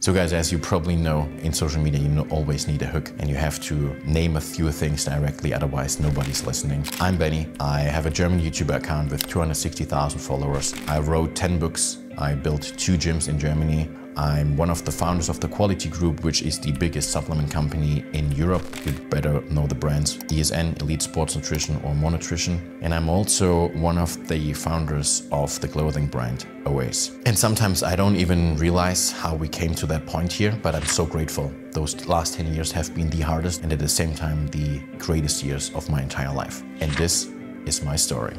So guys, as you probably know, in social media you always need a hook and you have to name a few things directly, otherwise nobody's listening. I'm Benni. I have a German YouTube account with 260,000 followers. I wrote 10 books. I built 2 gyms in Germany. I'm one of the founders of the Quality Group, which is the biggest supplement company in Europe. You better know the brands ESN, Elite Sports Nutrition or More Nutrition. And I'm also one of the founders of the clothing brand OACE. And sometimes I don't even realize how we came to that point here, but I'm so grateful. Those last 10 years have been the hardest and at the same time the greatest years of my entire life. And this is my story.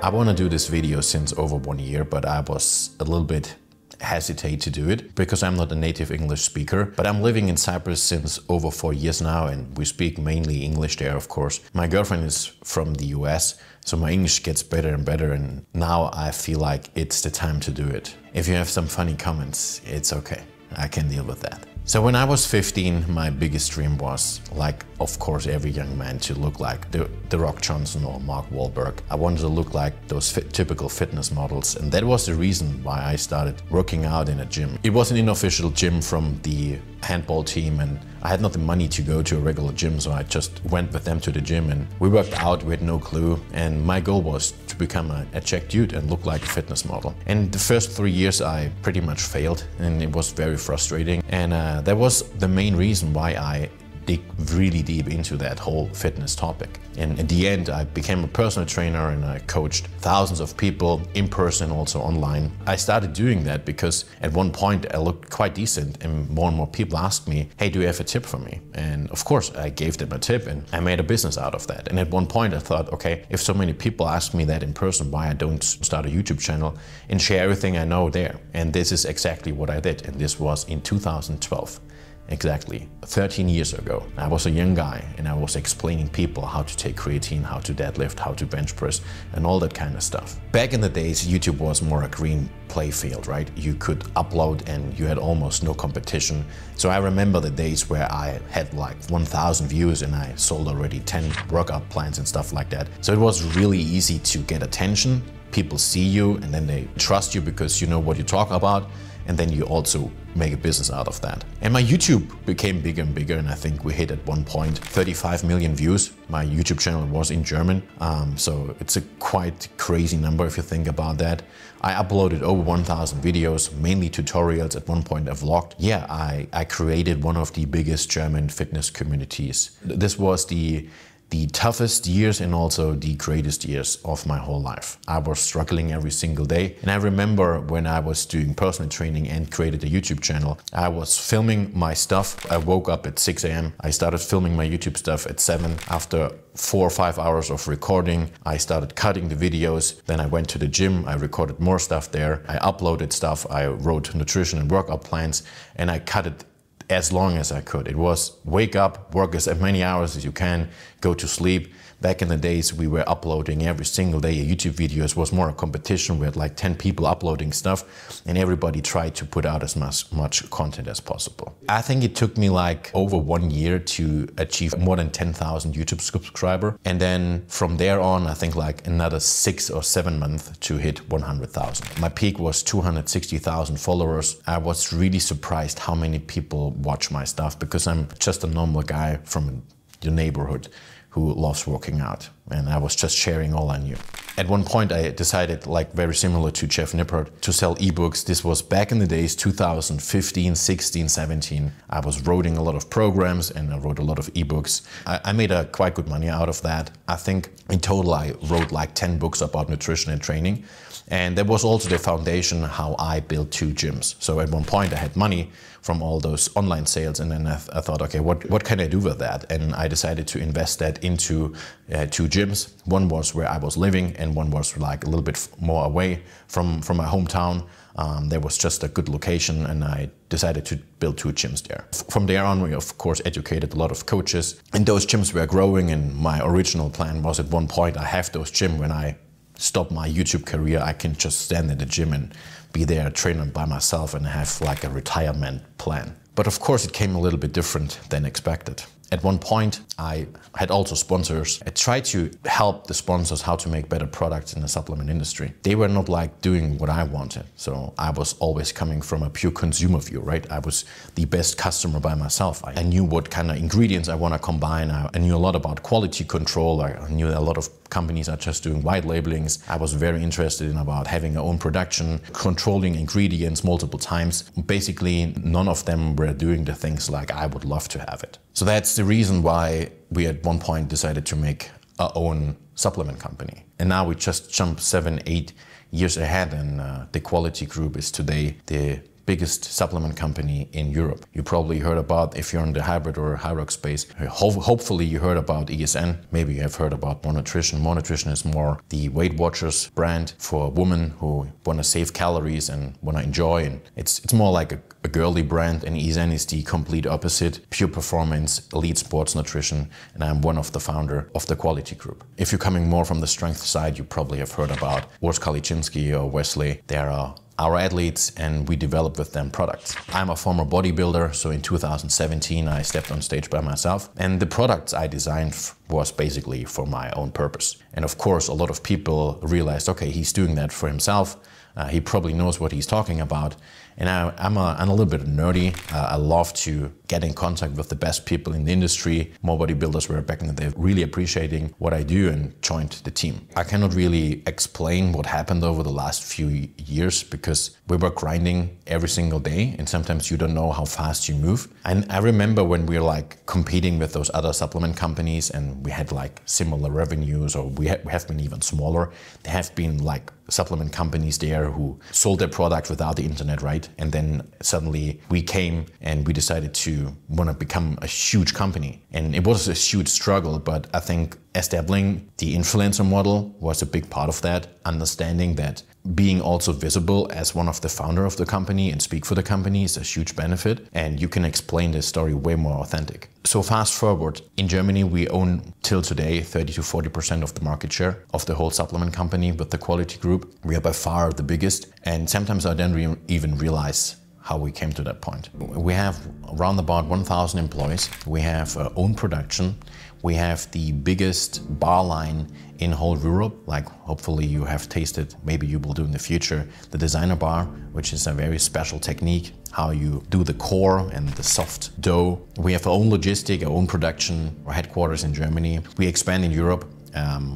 I want to do this video since over 1 year, but I was a little bit hesitate to do it because I'm not a native English speaker, but I'm living in Cyprus since over 4 years now and we speak mainly English there, of course. My girlfriend is from the US, so my English gets better and better and now I feel like it's the time to do it. If you have some funny comments, it's okay. I can deal with that. So when I was 15, my biggest dream was, like of course every young man, to look like the Rock Johnson or Mark Wahlberg. I wanted to look like those typical fitness models, and that was the reason why I started working out in a gym. It was an unofficial gym from the handball team and I had not the money to go to a regular gym, so I just went with them to the gym and we worked out. We had no clue, and my goal was to become a jack dude and look like a fitness model. And the first 3 years I pretty much failed and it was very frustrating, and that was the main reason why I dig really deep into that whole fitness topic. And at the end, I became a personal trainer and I coached thousands of people in person and also online. I started doing that because at one point I looked quite decent and more people asked me, hey, do you have a tip for me? And of course I gave them a tip and I made a business out of that. And at one point I thought, okay, if so many people ask me that in person, why I don't start a YouTube channel and share everything I know there? And this is exactly what I did. And this was in 2012. Exactly 13 years ago. I was a young guy and I was explaining people how to take creatine, how to deadlift, how to bench press and all that kind of stuff. Back in the days, YouTube was more a green play field, right? You could upload and you had almost no competition. So I remember the days where I had like 1,000 views and I sold already 10 workout plans and stuff like that. So it was really easy to get attention. People see you and then they trust you because you know what you talk about. And then you also make a business out of that. And my YouTube became bigger and bigger, and I think we hit at one point 35 million views. My YouTube channel was in German, so it's a quite crazy number if you think about that. I uploaded over 1,000 videos, mainly tutorials. At one point I vlogged. Yeah, I created one of the biggest German fitness communities. This was the toughest years and also the greatest years of my whole life. I was struggling every single day. And I remember when I was doing personal training and created a YouTube channel, I was filming my stuff. I woke up at 6 a.m. I started filming my YouTube stuff at 7. After 4 or 5 hours of recording, I started cutting the videos. Then I went to the gym. I recorded more stuff there. I uploaded stuff. I wrote nutrition and workout plans and I cut it as long as I could. It was wake up, work as many hours as you can, go to sleep. Back in the days, we were uploading every single day a YouTube video. It was more a competition. We had like 10 people uploading stuff and everybody tried to put out as much content as possible. I think it took me like over 1 year to achieve more than 10,000 YouTube subscribers. And then from there on, I think like another 6 or 7 months to hit 100,000. My peak was 260,000 followers. I was really surprised how many people watch my stuff because I'm just a normal guy from the neighborhood who loves working out, and I was just sharing all I knew. At one point I decided, like very similar to Jeff Nippert, to sell ebooks. This was back in the days 2015, 16, 17. I was writing a lot of programs and I wrote a lot of ebooks. I made quite good money out of that. I think in total I wrote like 10 books about nutrition and training. And that was also the foundation how I built 2 gyms. So at one point I had money from all those online sales, and then I thought, okay, what can I do with that? And I decided to invest that into 2 gyms. One was where I was living and one was like a little bit more away from my hometown. There was just a good location and I decided to build 2 gyms there. From there on, we of course educated a lot of coaches, and those gyms were growing, and my original plan was at one point I have those gyms when I stop my YouTube career, I can just stand in the gym and be there a trainer by myself and have like a retirement plan. But of course it came a little bit different than expected. At one point, I had also sponsors. I tried to help the sponsors how to make better products in the supplement industry. They were not like doing what I wanted. So I was always coming from a pure consumer view, right? I was the best customer by myself. I knew what kind of ingredients I want to combine. I knew a lot about quality control. I knew a lot of companies are just doing white labelings. I was very interested in about having our own production, controlling ingredients multiple times. Basically, none of them were doing the things like I would love to have it. So that's the reason why we at one point decided to make our own supplement company. And now we just jumped 7-8 years ahead, and the Quality Group is today the biggest supplement company in Europe. You probably heard about, if you're in the hybrid or high rock space, hopefully you heard about ESN. Maybe you have heard about More Nutrition. More Nutrition is more the Weight Watchers brand for women who want to save calories and want to enjoy. And it's more like a girly brand, and ESN is the complete opposite, pure performance, elite sports nutrition, and I'm one of the founder of the Quality Group. If you're coming more from the strength side, you probably have heard about Urs Kaliczynski or Wesley. They are our athletes, and we develop with them products. I'm a former bodybuilder, so in 2017 I stepped on stage by myself, and the products I designed was basically for my own purpose. And of course, a lot of people realized, okay, he's doing that for himself. He probably knows what he's talking about. And I'm a little bit nerdy. I love to get in contact with the best people in the industry. More bodybuilders were back in the day really appreciating what I do and joined the team. I cannot really explain what happened over the last few years because we were grinding every single day, and sometimes you don't know how fast you move. And I remember when we were like competing with those other supplement companies and we had like similar revenues, or we have been even smaller. There have been like supplement companies there who sold their product without the internet, right? And then suddenly we came and we decided to want to become a huge company. And it was a huge struggle, but I think establishing the influencer model was a big part of that, understanding that being also visible as one of the founder of the company and speak for the company is a huge benefit, and you can explain this story way more authentic. So fast forward, in Germany we own till today 30 to 40% of the market share of the whole supplement company with the Quality Group. We are by far the biggest, and sometimes I don't even realize how we came to that point. We have around about 1,000 employees. We have our own production. We have the biggest bar line in whole Europe. Like hopefully you have tasted, maybe you will do in the future, the designer bar, which is a very special technique, how you do the core and the soft dough. We have our own logistic, our own production, our headquarters in Germany. We expand in Europe.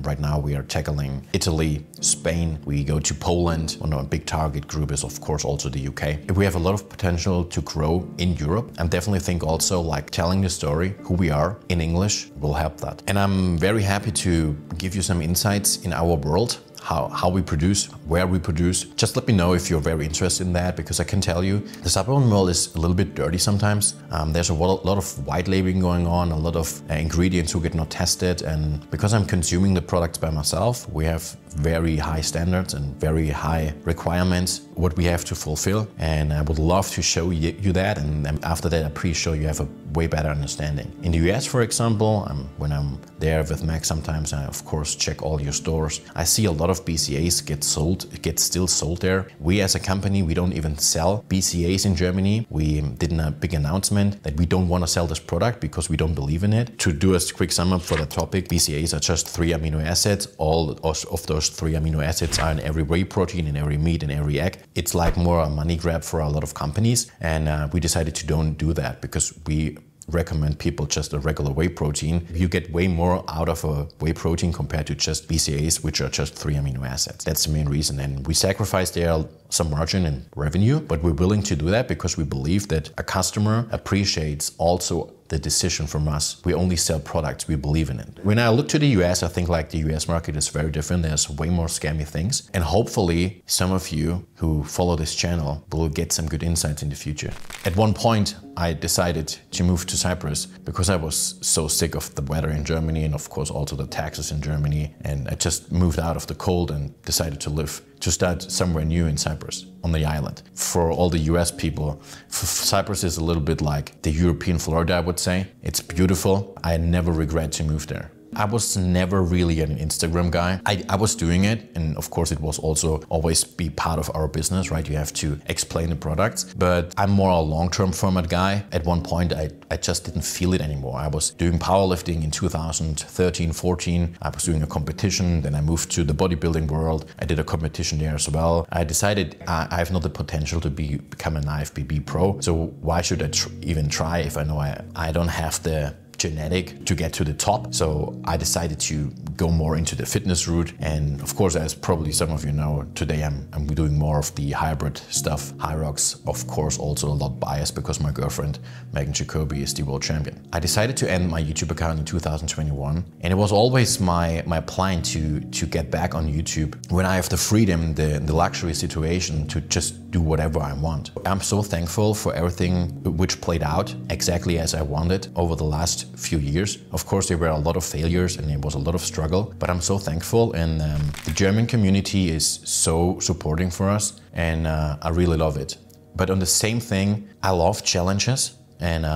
Right now we are tackling Italy, Spain, we go to Poland. One of our big target group is of course also the UK. We have a lot of potential to grow in Europe, and definitely think also like telling the story, who we are in English will help that. And I'm very happy to give you some insights in our world. How we produce, where we produce. Just let me know if you're very interested in that, because I can tell you the supplement world is a little bit dirty sometimes. There's a lot of white labeling going on, a lot of ingredients who get not tested, and because I'm consuming the products by myself, we have very high standards and very high requirements what we have to fulfill, and I would love to show you that, and after that I'm pretty sure you have a way better understanding. In the US, for example, when I'm there with Mac, sometimes I of course check all your stores. I see a lot of BCAAs get still sold there. We as a company, we don't even sell BCAAs in Germany. We did a big announcement that we don't want to sell this product because we don't believe in it. To do a quick sum up for the topic, BCAAs are just 3 amino acids. All of those 3 amino acids are in every whey protein, in every meat, in every egg. It's like more a money grab for a lot of companies, and we decided to don't do that because we recommend people just a regular whey protein. You get way more out of a whey protein compared to just BCAAs, which are just 3 amino acids. That's the main reason. And we sacrifice there some margin and revenue, but we're willing to do that because we believe that a customer appreciates also the decision from us. We only sell products, we believe in it. When I look to the US, I think like the US market is very different. There's way more scammy things. And hopefully some of you who follow this channel will get some good insights in the future. At one point, I decided to move to Cyprus because I was so sick of the weather in Germany and of course also the taxes in Germany. And I just moved out of the cold and decided to start somewhere new in Cyprus, on the island. For all the US people, Cyprus is a little bit like the European Florida, I would say. It's beautiful. I never regret to move there. I was never really an Instagram guy. I was doing it, and of course it was also always be part of our business, right? You have to explain the products, but I'm more a long-term format guy. At one point I just didn't feel it anymore. I was doing powerlifting in 2013, 14. I was doing a competition, then I moved to the bodybuilding world. I did a competition there as well. I decided I have not the potential to become an IFBB pro, so why should I even try if I know I don't have the genetic to get to the top. So I decided to go more into the fitness route, and of course, as probably some of you know, today I'm doing more of the hybrid stuff. Hyrox, of course, also a lot biased because my girlfriend Megan Jacoby is the world champion. I decided to end my YouTube account in 2021, and it was always my plan to get back on YouTube when I have the freedom, the luxury situation to just do whatever I want. I'm so thankful for everything which played out exactly as I wanted over the last few years. Of course, there were a lot of failures and it was a lot of struggle, but I'm so thankful, and the German community is so supporting for us, and I really love it. But on the same thing, I love challenges, and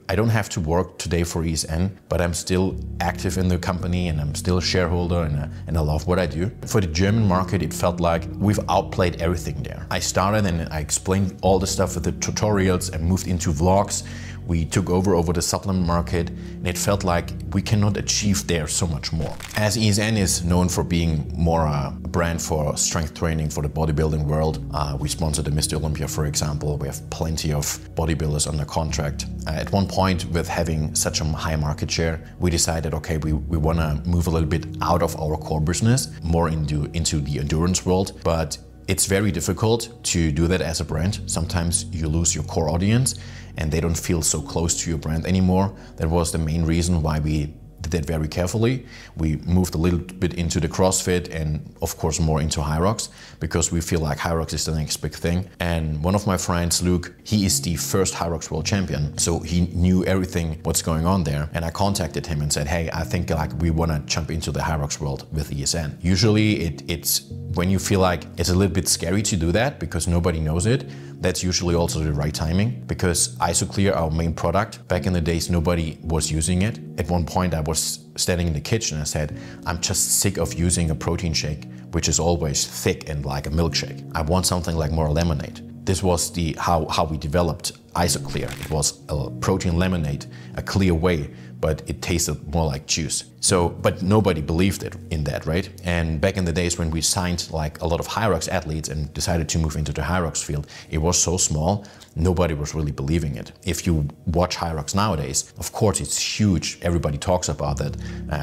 I don't have to work today for ESN, but I'm still active in the company and I'm still a shareholder, and I love what I do. For the German market, it felt like we've outplayed everything there. I started and I explained all the stuff with the tutorials and moved into vlogs. We took over the supplement market, and it felt like we cannot achieve there so much more. As ESN is known for being more a brand for strength training for the bodybuilding world, we sponsor the Mr. Olympia, for example. We have plenty of bodybuilders under contract. At one point, with having such a high market share, we decided, okay, we want to move a little bit out of our core business, more into the endurance world. But it's very difficult to do that as a brand. Sometimes you lose your core audience and they don't feel so close to your brand anymore. That was the main reason why we did that very carefully. We moved a little bit into the CrossFit and of course more into Hyrox, because we feel like Hyrox is the next big thing. And one of my friends, Luke, he is the first Hyrox world champion, so he knew everything what's going on there. And I contacted him and said, hey, I think like we want to jump into the Hyrox world with ESN. Usually it's when you feel like it's a little bit scary to do that because nobody knows it, that's usually also the right timing, because Isoclear, our main product, back in the days, nobody was using it. At one point I was standing in the kitchen and I said, I'm just sick of using a protein shake, which is always thick and like a milkshake. I want something like more lemonade. This was how we developed Isoclear. It was a protein lemonade, a clear way, but it tasted more like juice. So, but nobody believed it in that, right? And back in the days when we signed like a lot of Hyrox athletes and decided to move into the Hyrox field, it was so small, nobody was really believing it. If you watch Hyrox nowadays, of course it's huge. Everybody talks about that.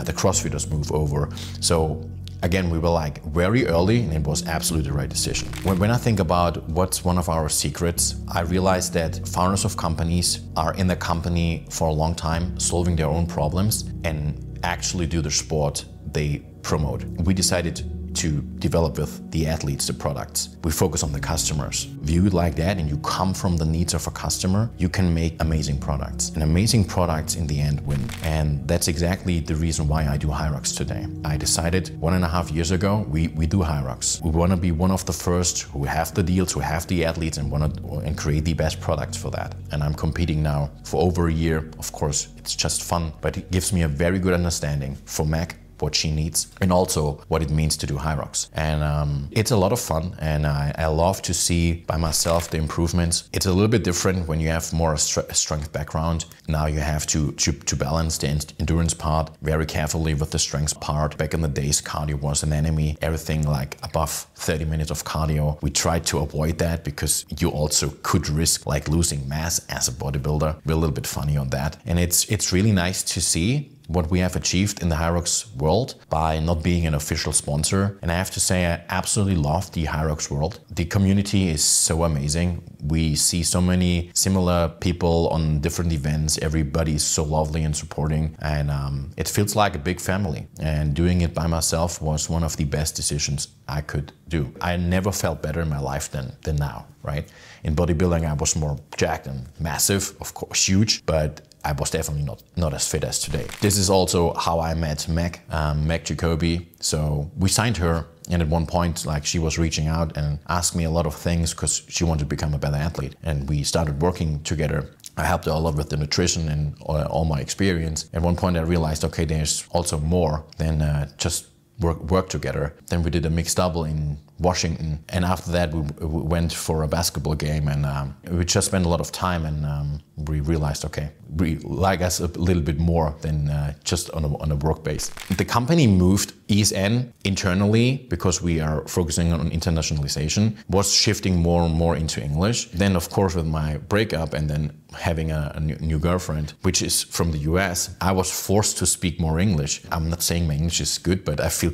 The CrossFitters move over. So again, we were like very early, and it was absolutely the right decision. When I think about what's one of our secrets, I realized that founders of companies are in the company for a long time, solving their own problems and actually do the sport they promote. We decided to develop with the athletes the products. We focus on the customers. View it like that, and you come from the needs of a customer, you can make amazing products. And amazing products in the end win. And that's exactly the reason why I do Hyrox today. I decided 1.5 years ago, we do Hyrox. We want to be one of the first who have the deals, who have the athletes, and create the best products for that. And I'm competing now for over a year. Of course, it's just fun, but it gives me a very good understanding for Meg, what she needs, and also what it means to do Hyrox. And it's a lot of fun, and I love to see by myself the improvements. It's a little bit different when you have more a strength background. Now you have to balance the endurance part very carefully with the strength part. Back in the days, cardio was an enemy. Everything like above 30 minutes of cardio, we tried to avoid that because you also could risk like losing mass as a bodybuilder. We're a little bit funny on that. And it's really nice to see what we have achieved in the Hyrox world by not being an official sponsor. And I have to say, I absolutely love the Hyrox world. The community is so amazing. We see so many similar people on different events. Everybody is so lovely and supporting. And it feels like a big family. And doing it by myself was one of the best decisions I could do. I never felt better in my life than now, right? In bodybuilding, I was more jacked and massive, of course, huge, but I was definitely not as fit as today. This is also how I met Meg Jacoby. So we signed her, and at one point, like, she was reaching out and asked me a lot of things because she wanted to become a better athlete. And we started working together I helped her a lot with the nutrition and all my experience. At one point I realized, okay, there's also more than just work together. Then we did a mixed double in Washington, and after that we went for a basketball game, and we just spent a lot of time, and we realized, okay, we like us a little bit more than just on a work base. The company moved ESN internally because we are focusing on internationalization, was shifting more and more into English. Then of course with my breakup and then having a new girlfriend, which is from the US, I was forced to speak more English. I'm not saying my English is good, but I feel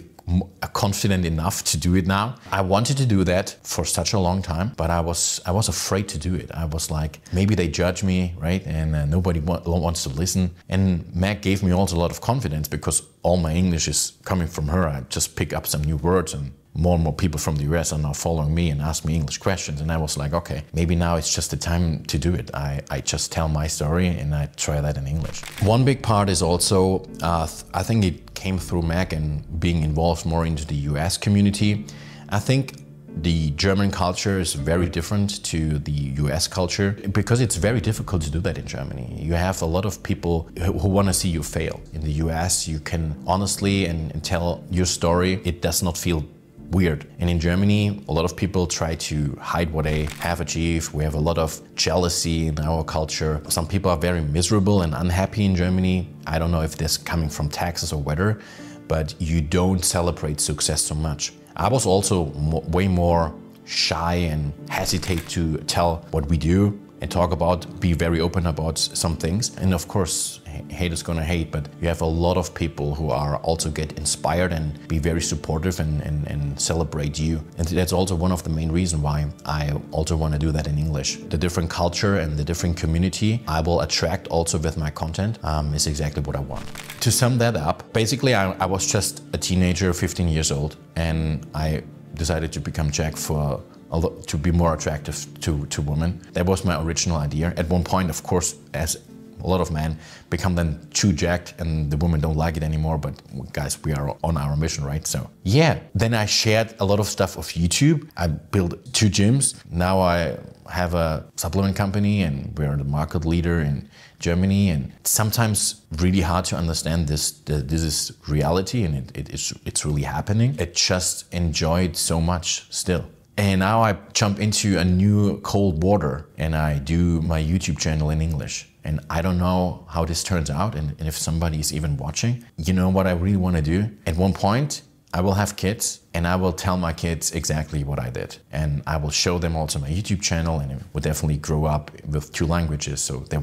confident enough to do it now. I wanted to do that for such a long time, but I was afraid to do it. I was like, maybe they judge me, right? And nobody wants to listen. And Meg gave me also a lot of confidence because all my English is coming from her. I just pick up some new words, and more people from the US are now following me and ask me English questions. And I was like, okay, maybe now it's just the time to do it. I just tell my story and I try that in English. One big part is also, I think it came through Meg and being involved more into the US community. I think the German culture is very different to the US culture because it's very difficult to do that in Germany. You have a lot of people who want to see you fail. In the US, you can honestly and tell your story. It does not feel weird. And in Germany, a lot of people try to hide what they have achieved. We have a lot of jealousy in our culture. Some people are very miserable and unhappy in Germany. I don't know if this is coming from taxes or weather, but you don't celebrate success so much. I was also way more shy and hesitate to tell what we do and talk about, be very open about some things. And of course, hate is gonna hate, but you have a lot of people who are also get inspired and be very supportive and celebrate you. And that's also one of the main reasons why I also want to do that in English. The different culture and the different community I will attract also with my content is exactly what I want. To sum that up, basically I was just a teenager, 15 years old, and I decided to become Jack to be more attractive to women. That was my original idea. At one point, of course, as a lot of men become then too jacked and the women don't like it anymore, but guys, we are on our mission, right? So yeah, then I shared a lot of stuff off YouTube. I built 2 gyms. Now I have a supplement company and we're the market leader in Germany, and it's sometimes really hard to understand this is reality and it's really happening. I just enjoyed so much still. And now I jump into a new cold water and I do my YouTube channel in English. And I don't know how this turns out and if somebody is even watching. You know what I really want to do? At one point, I will have kids and I will tell my kids exactly what I did. And I will show them also my YouTube channel, and it would definitely grow up with 2 languages, so they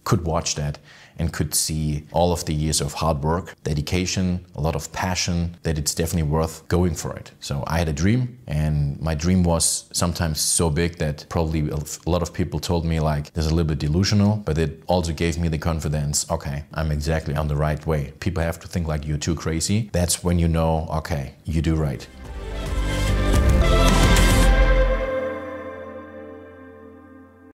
could watch that and could see all of the years of hard work, dedication, a lot of passion, that it's definitely worth going for it. So I had a dream, and my dream was sometimes so big that probably a lot of people told me like, this is a little bit delusional, but it also gave me the confidence, okay, I'm exactly on the right way. People have to think like you're too crazy. That's when you know, okay, you do right.